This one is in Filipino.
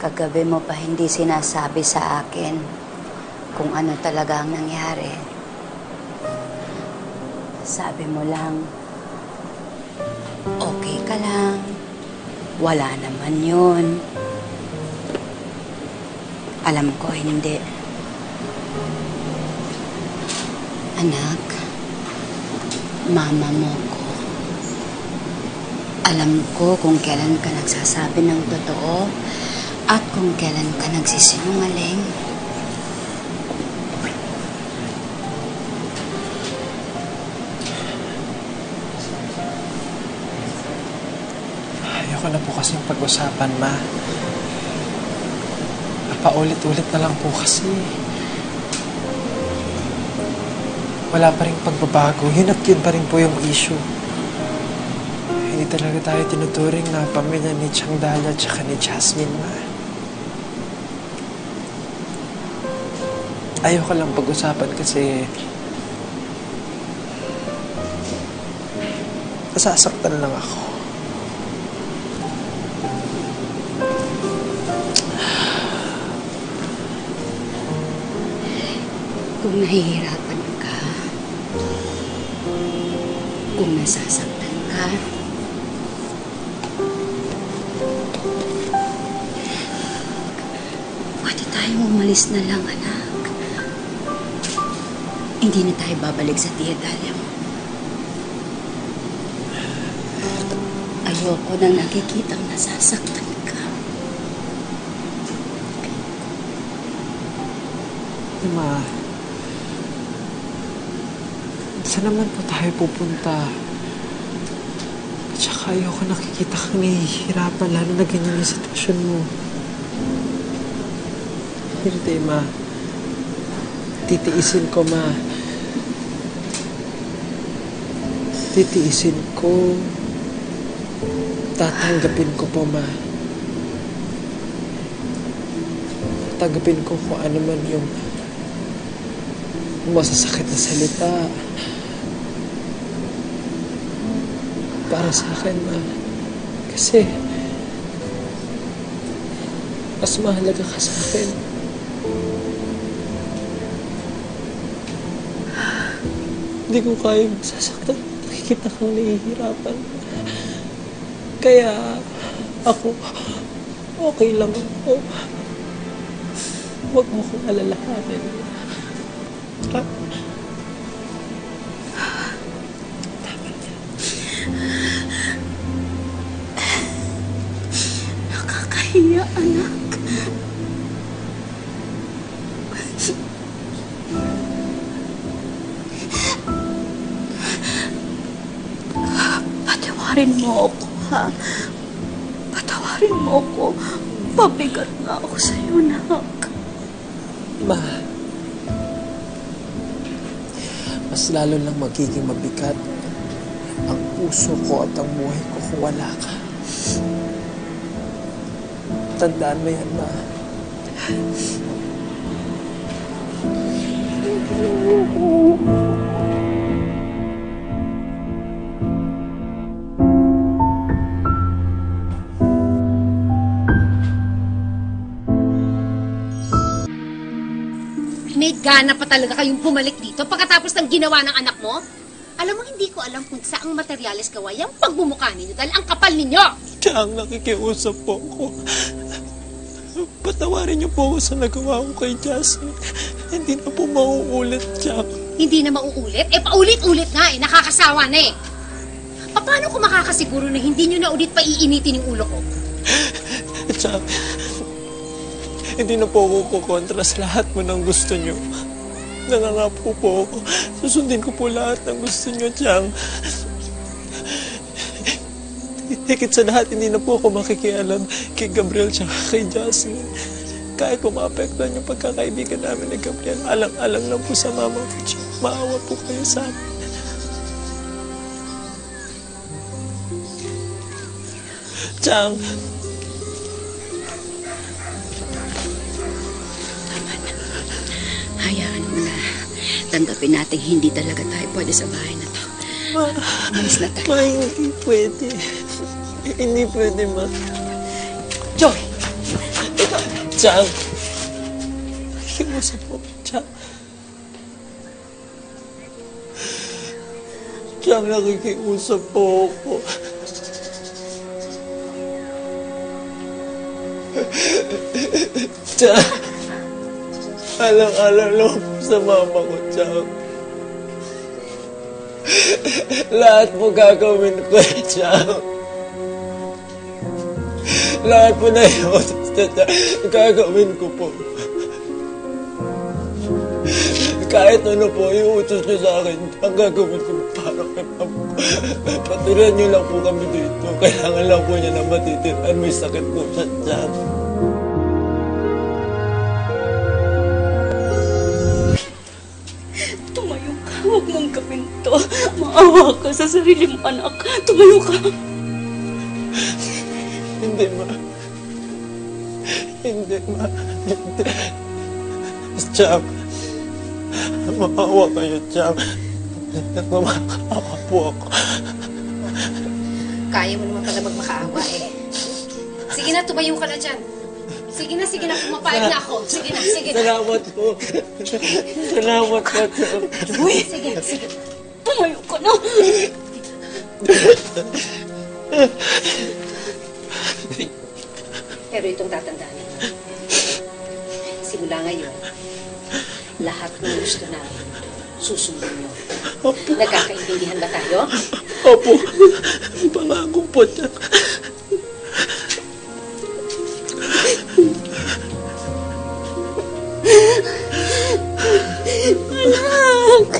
Kagabi mo pa hindi sinasabi sa akin kung ano talaga ang nangyari. Sabi mo lang, okay ka lang. Wala naman yun. Alam ko, hindi. Anak, mama mo ko. Alam ko kung kailan ka nagsasabi ng totoo at kung kailan ka nagsisinungaling. Ayoko na po kasi pag-usapan, Ma. Paulit-ulit na lang po kasi. Wala pa rin pagbabago. Yun at yun pa rin po yung issue. Hindi talaga tayo tinuturing na pamilya ni Chang Dahlia at saka ni Jasmine, Ma. Ayoko lang pag-usapan kasi nasasaktan lang ako. Kung nahihirapan ka, kung nasasaktan ka, pwede tayong umalis na lang, anak. Hindi na tayo babalik sa Tia Dahlia mo. Ayoko na nakikitang nasasaktan ka. Ma, saan naman po tayo pupunta? At saka ayoko nakikita kang nahihirapan, lalo na ganyan yung sitwasyon mo. Hindi, Ma. Titiisin ko, Ma. Titiisin ko. Tatanggapin ko po, Ma. Tatanggapin ko kung ano man yung masasakit na salita. Para sa akin, Ma. Kasi mas mahalaga ka sa akin. Hindi ko kayang sasaktan. Nakikita kang nahihirapan. Kaya ako, okay lang ako. Huwag mo kong alalahanin. Ha? Nakakahiya, anak. Patawarin mo ako, ha? Patawarin mo ako. Pabigat na ako sa'yo, anak. Ma, mas lalo lang magiging mabigat ang puso ko at ang buhay ko kung wala ka. Tandaan mo yan, Ma. May gana pa talaga kayong bumalik dito pagkatapos ng ginawa ng anak mo? Alam mo, hindi ko alam kung saang materyales gawa yung pagbumukha ninyo dahil ang kapal ninyo! Chang, nakikiusap po ako. Patawarin niyo po ako sa nagawa ko kay Jasmine. Hindi na po mauulit, Chang. Hindi na mauulit? Eh, paulit-ulit nga eh. Nakakasawa na eh. Paano ko makakasiguro na hindi nyo na ulit paiinitin yung ulo ko? Chang, hindi na po ako kukontra sa lahat mo ng gusto niyo. Nangangapo po ako. Susundin ko po lahat ng gusto niyo, Chang. Higit sa lahat, hindi na po ako makikialam kay Gabriel tsaka kay Jasmine. Kahit po maapektuhan yung pagkakaibigan namin ni Gabriel, alang-alang lang po sa mama ko. Maawa po kayo sa akin. Chang! Tama na. Hayaan mo na. Tanggapin natin hindi talaga tayo pwede sa bahay na to. Umalis na tayo. Ma, hindi pwede. Hindi pwede, Ma. Joy! Ikaw, Chang! Nakikiusap po, Chang. Chang, nakikiusap po ako. Chang! Alang-alang lang po sa mama ko, Chang. Lahat po gagawin ko, Chang. Lahat po na yun, gagawin ko po. Kahit ano po, iutos niyo sa akin, ang gagawin ko para kay mama ko. Patuloy niyo lang po kami dito. Kailangan lang po niya na matitiran. May sakit po siya dyan. Tumayo ka. Huwag mong gawin to. Maawa ka sa sarili mong anak. Tumayo ka. Hindi, ma. Hindi, ma. Hindi. Cham. Maawa kayo, Cham. Nagmamakaawa po ako. Kaya mo naman pala magmakaawa eh. Sige na, tumayo ka na dyan. Sige na, pumapayag na ako. Sige na. Salamat po. Salamat po, Cham. Uy! Sige. Tumayo ka na. Pero itong tatandaan niyo. Simula ngayon, lahat ng gusto namin, susundin niyo. Nagkakaintindihan ba tayo? Opo. Pangako po, Cham. Anak!